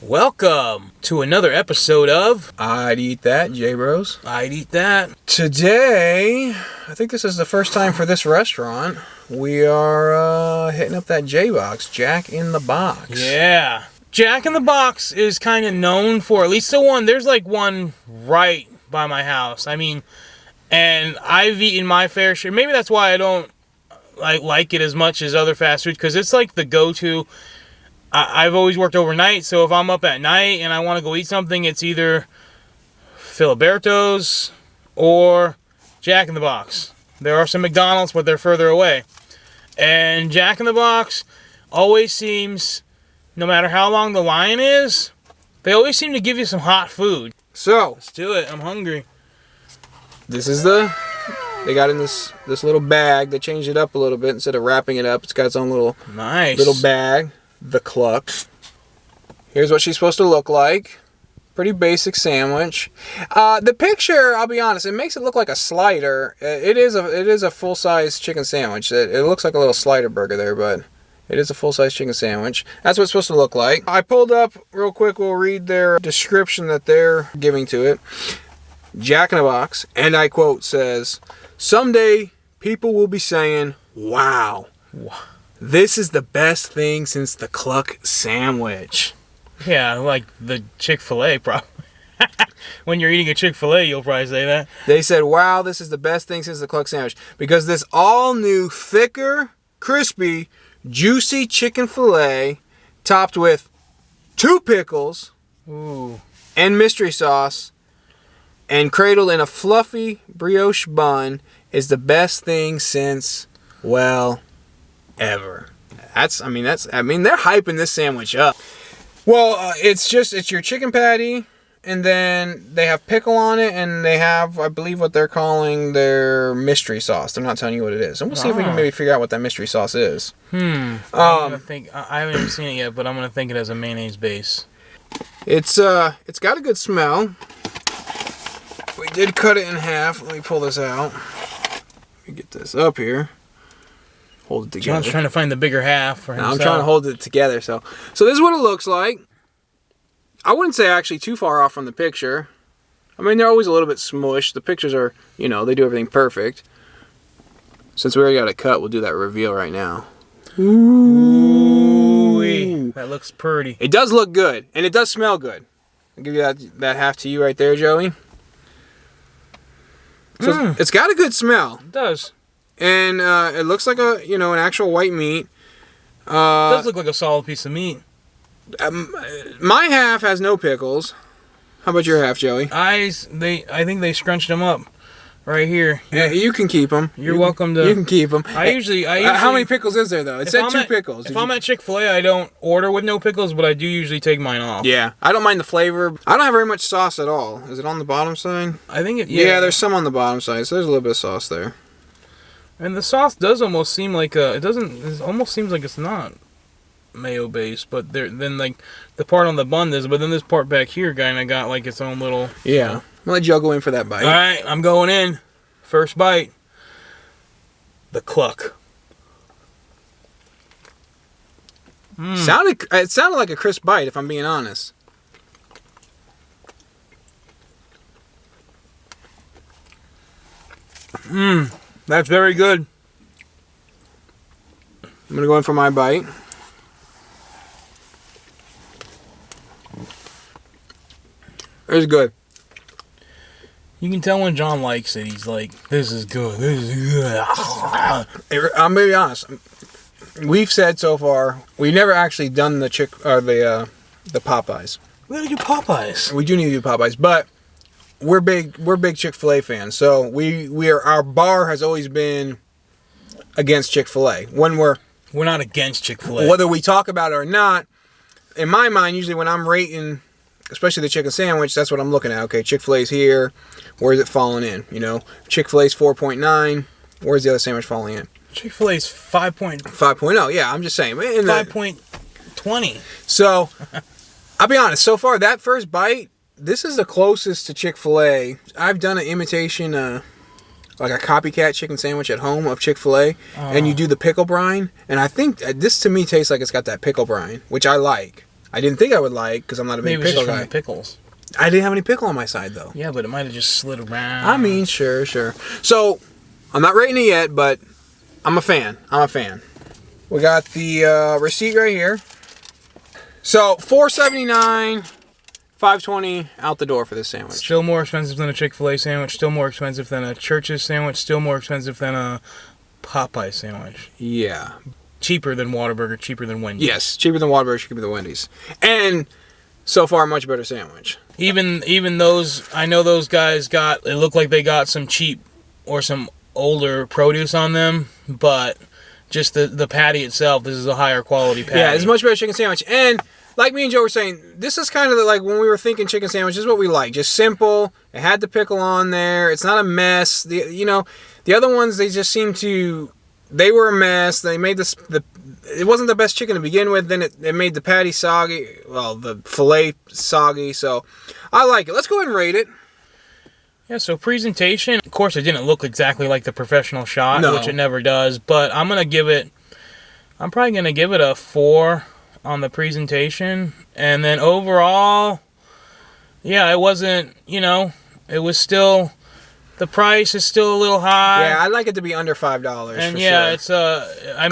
Welcome to another episode of I'd Eat That, JBros. I'd Eat That. Today, I think this is the first time for this restaurant, we are hitting up that J-Box, Jack in the Box. Yeah. Jack in the Box is kind of known for, at least the one, there's like one right by my house. I mean, and I've eaten my fair share. Maybe that's why I don't like it as much as other fast food, because it's like the go-to. I've always worked overnight, so if I'm up at night and I want to go eat something, it's either Filiberto's or Jack in the Box. There are some McDonald's, but they're further away. And Jack in the Box always seems, no matter how long the line is, they always seem to give you some hot food. So, Let's do it. I'm hungry. this is they got in this little bag. They changed it up a little bit. Instead of wrapping it up, it's got its own little bag. The Cluck. Here's what she's supposed to look like. Pretty basic sandwich. The picture, I'll be honest, it makes it look like a slider. It is a full-size chicken sandwich. It looks like a little slider burger there, but it is a full-size chicken sandwich. That's what it's supposed to look like. I pulled up real quick. We'll read their description that they're giving to it. Jack in the Box, and I quote, says, "Someday people will be saying, wow. This is the best thing since the Cluck sandwich." Yeah, like the Chick-fil-A probably. When you're eating a Chick-fil-A, you'll probably say that. They said, wow, this is the best thing since the Cluck sandwich. Because this all-new, thicker, crispy, juicy chicken filet topped with 2 pickles and mystery sauce and cradled in a fluffy brioche bun is the best thing since, well, ever. They're hyping this sandwich up. Well, it's your chicken patty, and then they have pickle on it, and they have, I believe, what they're calling their mystery sauce. They're not telling you what it is. And we'll see if we can maybe figure out what that mystery sauce is. I'm gonna think. I haven't even seen it yet, but I'm gonna think it as a mayonnaise base. It's got a good smell. We did cut it in half. Let me pull this out. Let me get this up here. Hold it together. John's trying to find the bigger half for himself. I'm trying to hold it together. So this is what it looks like. I wouldn't say actually too far off from the picture. I mean, they're always a little bit smushed. The pictures are, they do everything perfect. Since we already got it cut, we'll do that reveal right now. Ooh, that looks pretty. It does look good, and it does smell good. I'll give you that half to you right there, Joey. So it's got a good smell. It does. And it looks like an actual white meat. It does look like a solid piece of meat. My half has no pickles. How about your half, Joey? I think they scrunched them up right here. Yeah, you can keep them. You're welcome to. You can keep them. I usually. How many pickles is there though? It said 2 pickles. If I'm at Chick-fil-A, I don't order with no pickles, but I do usually take mine off. Yeah, I don't mind the flavor. I don't have very much sauce at all. Is it on the bottom side? I think it. Yeah, there's some on the bottom side, so there's a little bit of sauce there. And the sauce does almost seem like it almost seems like it's not mayo based, but then like the part on the bun is, but then this part back here kind of got like its own little. Yeah, I'm gonna let Joe go in for that bite. All right, I'm going in. First bite. The Cluck. It sounded like a crisp bite, if I'm being honest. That's very good. I'm gonna go in for my bite. It's good. You can tell when John likes it. He's like, "This is good. This is good." I'm gonna be honest. We've said so far we've never actually done the Popeyes. We gotta do Popeyes. We do need to do Popeyes, but we're big Chick-fil-A fans. So our bar has always been against Chick-fil-A. When we're not against Chick-fil-A. Whether we talk about it or not, in my mind, usually when I'm rating, especially the chicken sandwich, that's what I'm looking at. Okay, Chick-fil-A's here. Where's it falling in? Chick-fil-A's 4.9. Where's the other sandwich falling in? Chick-fil-A's 5.0. Yeah, I'm just saying. 5.20. So, I'll be honest. So far, that first bite, this is the closest to Chick-fil-A. I've done an imitation, like a copycat chicken sandwich at home of Chick-fil-A, and you do the pickle brine, and I think this to me tastes like it's got that pickle brine, which I like. I didn't think I would like because I'm not a big Maybe pickle it's just guy. from the pickles. I didn't have any pickle on my side though. Yeah, but it might have just slid around. I mean, sure. So I'm not rating it yet, but I'm a fan. We got the receipt right here. So $4.79, $5.20 out the door for this sandwich. Still more expensive than a Chick-fil-A sandwich. Still more expensive than a Church's sandwich. Still more expensive than a Popeye sandwich. Yeah. Cheaper than Whataburger. Cheaper than Wendy's. Yes, cheaper than Whataburger, cheaper than Wendy's, and so far much better sandwich. Even those, I know those guys got. It looked like they got some cheap or some older produce on them, but just the patty itself, this is a higher quality patty. Yeah, it's a much better chicken sandwich. And like me and Joe were saying, this is kind of like when we were thinking chicken sandwich, this is what we like. Just simple. It had the pickle on there. It's not a mess. The other ones, they just seem to, they were a mess. They made it wasn't the best chicken to begin with. Then it made the patty soggy. Well, the filet soggy. So I like it. Let's go ahead and rate it. Yeah, so presentation, of course it didn't look exactly like the professional shot, which it never does, but I'm probably going to give it a 4 on the presentation, and then overall, yeah, it wasn't, it was still, the price is still a little high. Yeah, I'd like it to be under $5 and for yeah, sure.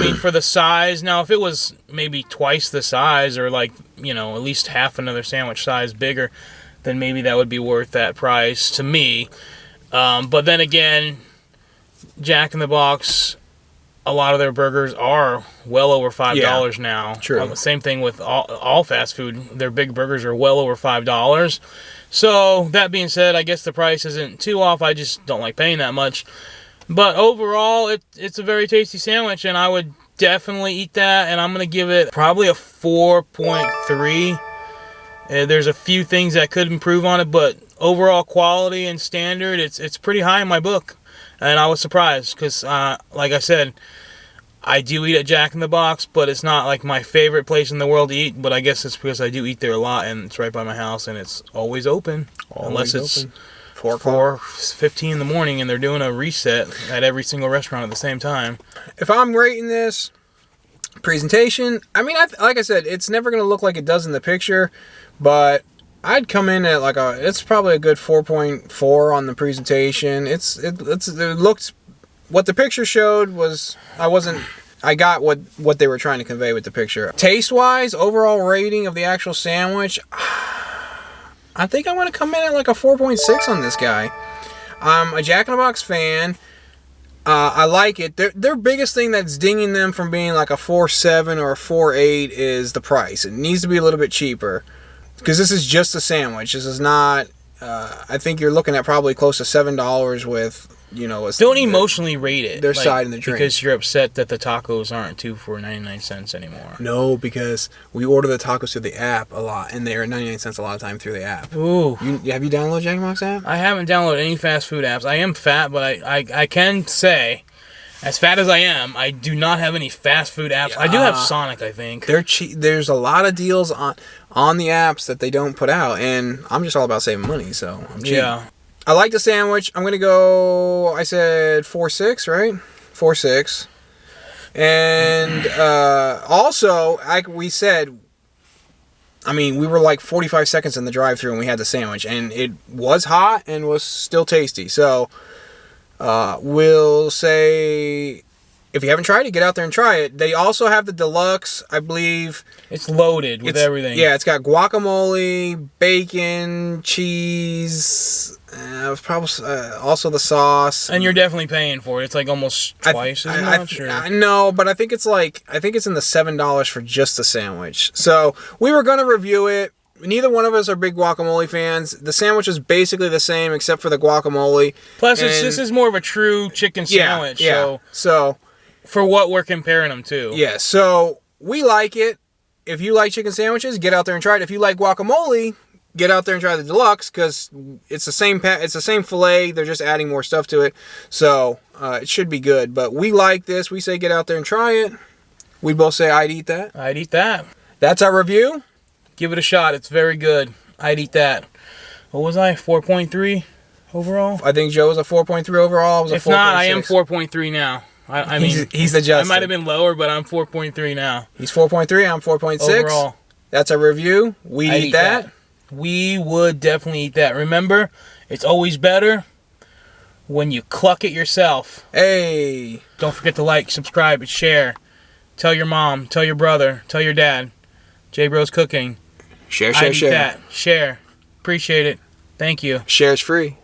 It's, for the size, now if it was maybe twice the size, or like, at least half another sandwich size bigger, then maybe that would be worth that price to me. But then again, Jack in the Box, a lot of their burgers are well over $5 now. True. Same thing with all fast food. Their big burgers are well over $5. So, that being said, I guess the price isn't too off. I just don't like paying that much. But overall, it's a very tasty sandwich, and I would definitely eat that. And I'm going to give it probably a 4.3. There's a few things that could improve on it, but overall quality and standard, it's pretty high in my book. And I was surprised because, like I said, I do eat at Jack in the Box, but it's not like my favorite place in the world to eat. But I guess it's because I do eat there a lot, and it's right by my house, and it's always open. Unless it's 4:15 in the morning and they're doing a reset at every single restaurant at the same time. If I'm rating this presentation, I mean, like I said, it's never going to look like it does in the picture. But I'd come in at it's probably a good 4.4 on the presentation. It looked, what the picture showed was, I got what they were trying to convey with the picture. Taste-wise, overall rating of the actual sandwich, I think I'm going to come in at like a 4.6 on this guy. I'm a Jack in the Box fan. I like it. Their biggest thing that's dinging them from being like a 4.7 or a 4.8 is the price. It needs to be a little bit cheaper. Because this is just a sandwich. This is not, I think you're looking at probably close to $7 with, Don't emotionally rate it. Their side in the drink. Because you're upset that the tacos aren't 2 for 99 cents anymore. No, because we order the tacos through the app a lot, and they're 99 cents a lot of time through the app. Ooh. Have you downloaded Jack in the Box app? I haven't downloaded any fast food apps. I am fat, but I can say, as fat as I am, I do not have any fast food apps. I do have Sonic, I think. They're cheap. There's a lot of deals on the apps that they don't put out, and I'm just all about saving money, so I'm cheap. Yeah. I like the sandwich. I'm going to go, I said 4.6, right? 4.6. And also, like we said, I mean, we were like 45 seconds in the drive-thru and we had the sandwich, and it was hot and was still tasty. So, we'll say, if you haven't tried it, get out there and try it. They also have the Deluxe, I believe. It's loaded with everything. Yeah, it's got guacamole, bacon, cheese, probably also the sauce. And you're definitely paying for it. It's like almost twice as much. I know, but I think it's in the $7 for just the sandwich. So we were gonna review it. Neither one of us are big guacamole fans. The sandwich is basically the same except for the guacamole. Plus, this is more of a true chicken sandwich. Yeah. So for what we're comparing them to. Yeah. So we like it. If you like chicken sandwiches, get out there and try it. If you like guacamole, get out there and try the Deluxe because it's the same filet. They're just adding more stuff to it. So it should be good. But we like this. We say get out there and try it. We both say I'd eat that. I'd eat that. That's our review. Give it a shot. It's very good. I'd eat that. What was I? 4.3 overall? I think Joe was a 4.3 overall. I was if not, I am 4.3 now. I mean, he's adjusted. I might have been lower, but I'm 4.3 now. He's 4.3. I'm 4.6. Overall. That's a review. We eat that. We would definitely eat that. Remember, it's always better when you cluck it yourself. Hey. Don't forget to like, subscribe, and share. Tell your mom, tell your brother, tell your dad. JBrosCooking. Share. That. Share. Appreciate it. Thank you. Share's free.